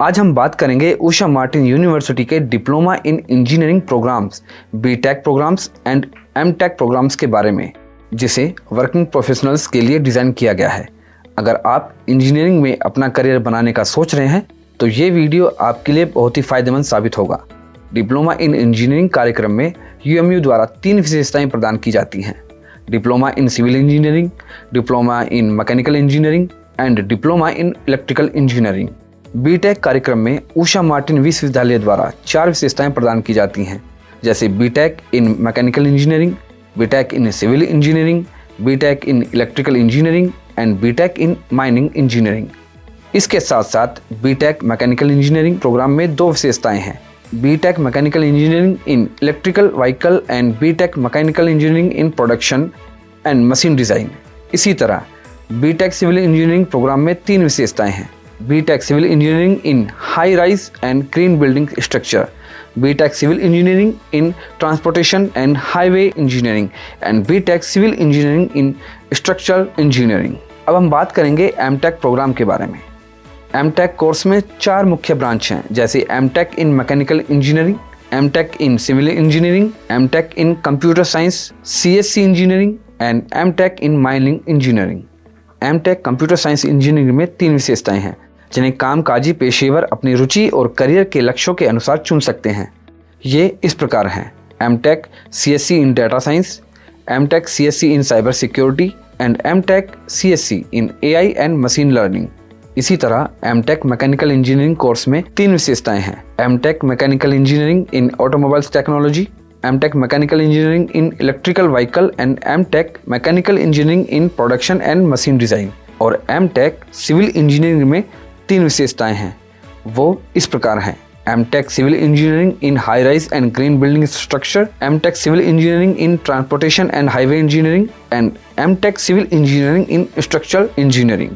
आज हम बात करेंगे उषा मार्टिन यूनिवर्सिटी के diploma in engineering programs, B Tech programs and M Tech programs के बारे में, जिसे वर्किंग प्रोफेशनल्स के लिए डिज़ाइन किया गया है। अगर आप इंजीनियरिंग में अपना करियर बनाने का सोच रहे हैं तो ये वीडियो आपके लिए बहुत ही फायदेमंद साबित होगा। डिप्लोमा इन इंजीनियरिंग कार्यक्रम में यूएमयू द्वारा 3 विशेषताएं प्रदान की जाती हैं: diploma in civil engineering, diploma in mechanical engineering and diploma in electrical engineering. B Tech कार्यक्रम में उषा मार्टिन विश्वविद्यालय द्वारा 4 विशेषताएं प्रदान की जाती हैं, जैसे B Tech in mechanical engineering, B Tech in civil engineering, B Tech in electrical engineering and B Tech in mining engineering. इसके साथ साथ बीटेक मैकेनिकल इंजीनियरिंग प्रोग्राम में 2 विशेषताएं हैं: B Tech mechanical engineering in electrical vehicle and B Tech mechanical engineering in production and machine design. इसी तरह BTech civil engineering programme में 3 विशेषताएं हैं: B Tech civil engineering in high rise and green building structure, B Tech civil engineering in transportation and highway engineering and B Tech civil engineering in structural engineering. अब हम बात करेंगे MTech programme के बारे में। एमटेक कोर्स में 4 मुख्य ब्रांच हैं, जैसे M Tech in mechanical engineering, M Tech in civil engineering, M Tech in computer science, CSC engineering and M Tech in mining engineering. M Tech computer science engineering में 3 विशेषताएं हैं, जिन्हें कामकाजी पेशेवर अपनी रुचि और करियर के लक्ष्यों के अनुसार चुन सकते हैं। ये इस प्रकार हैं: M Tech CSC in data science, M Tech CSC in cyber security and M Tech CSC in AI and machine learning. इसी तरह एमटेक मैकेनिकल इंजीनियरिंग कोर्स में 3 विशेषताएं हैं: M Tech mechanical engineering in automobiles technology, M Tech mechanical engineering in electrical vehicle and M Tech mechanical engineering in production and machine design. और M Tech civil engineering में 3 विशेषताएं हैं, वो इस प्रकार हैं: M Tech civil engineering in high rise and green building structure, M Tech civil engineering in transportation and highway engineering and M Tech civil engineering in structural engineering.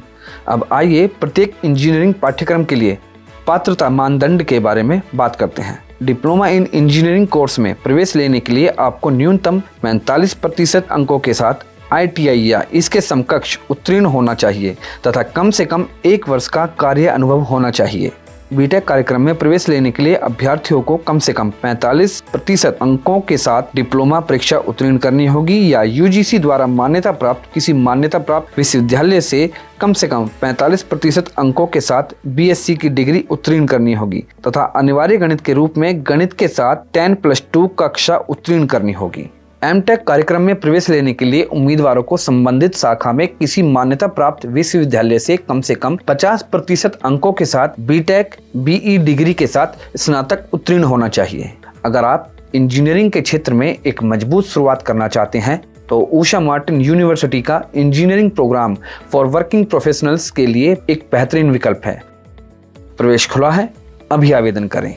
अब आइए प्रत्येक इंजीनियरिंग पाठ्यक्रम के लिए पात्रता मानदंड के बारे में बात करते हैं। डिप्लोमा इन इंजीनियरिंग कोर्स में प्रवेश लेने के लिए आपको न्यूनतम 45% अंकों के साथ ITI या इसके समकक्ष उत्तीर्ण होना चाहिए तथा कम से कम 1 वर्ष का कार्य अनुभव होना चाहिए। बीटेक कार्यक्रम में प्रवेश लेने के लिए अभ्यर्थियों को कम से कम 45% अंकों के साथ डिप्लोमा परीक्षा उत्तीर्ण करनी होगी या UGC द्वारा मान्यता प्राप्त किसी मान्यता प्राप्त विश्वविद्यालय से कम 45% अंकों के साथ BSc की डिग्री उत्तीर्ण करनी होगी तथा अनिवार्य गणित के रूप में गणित के साथ 10+2 कक्षा उत्तीर्ण करनी होगी। एमटेक कार्यक्रम में प्रवेश लेने के लिए उम्मीदवारों को संबंधित शाखा में किसी मान्यता प्राप्त विश्वविद्यालय से कम 50% अंकों के साथ बीटेक BE डिग्री के साथ स्नातक उत्तीर्ण होना चाहिए। अगर आप इंजीनियरिंग के क्षेत्र में एक मजबूत शुरुआत करना चाहते हैं तो उषा मार्टिन यूनिवर्सिटी का engineering program for working professionals के लिए एक बेहतरीन विकल्प है। प्रवेश खुला है, अभी आवेदन करें।